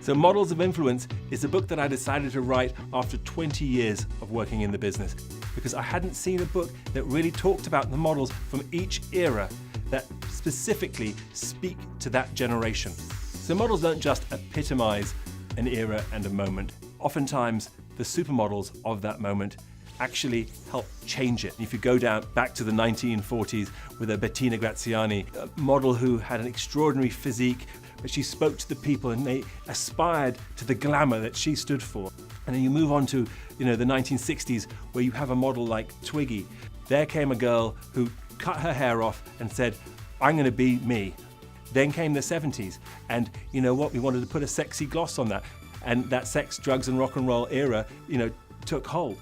So Models of Influence is a book that I decided to write after 20 years of working in the business, because I hadn't seen a book that really talked about the models from each era that specifically speak to that generation. So models don't just epitomize an era and a moment. Oftentimes, the supermodels of that moment actually help change it. If you go back to the 1940s with a Bettina Graziani, a model who had an extraordinary physique, but she spoke to the people and they aspired to the glamour that she stood for. And then you move on to the 1960s, where you have a model like Twiggy. There came a girl who cut her hair off and said, I'm going to be me. Then came the 70s, and you know what? We wanted to put a sexy gloss on that. And that sex, drugs, and rock and roll era, took hold.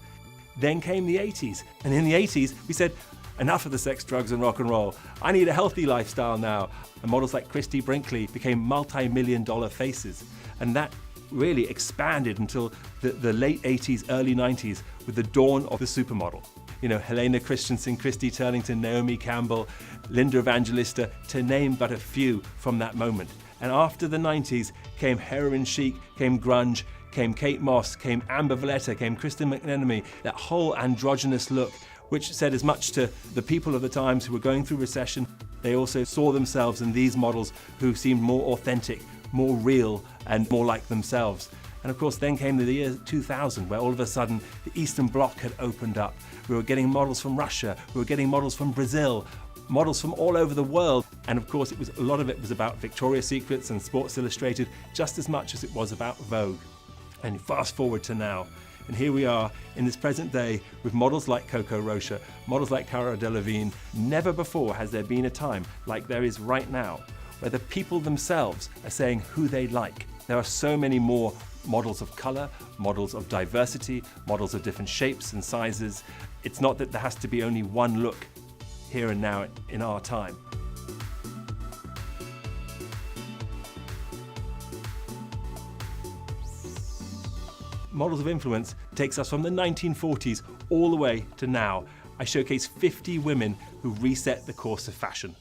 Then came the 80s. And in the 80s, we said, enough of the sex, drugs, and rock and roll. I need a healthy lifestyle now. And models like Christie Brinkley became multi-million-dollar faces. And that really expanded until the late 80s, early 90s, with the dawn of the supermodel. Helena Christensen, Christy Turlington, Naomi Campbell, Linda Evangelista, to name but a few from that moment. And after the 90s came heroin chic, came grunge, came Kate Moss, came Amber Valletta, came Kristen McMenemy, that whole androgynous look, which said as much to the people of the times who were going through recession. They also saw themselves in these models who seemed more authentic, more real, and more like themselves. And of course, then came the year 2000, where all of a sudden the Eastern Bloc had opened up. We were getting models from Russia, we were getting models from Brazil, models from all over the world. And of course, a lot of it was about Victoria's Secrets and Sports Illustrated, just as much as it was about Vogue. And fast forward to now, and here we are in this present day with models like Coco Rocha, models like Cara Delevingne. Never before has there been a time like there is right now, where the people themselves are saying who they like. There are so many more models of color, models of diversity, models of different shapes and sizes. It's not that there has to be only one look here and now in our time. Models of Influence takes us from the 1940s all the way to now. I showcase 50 women who reset the course of fashion.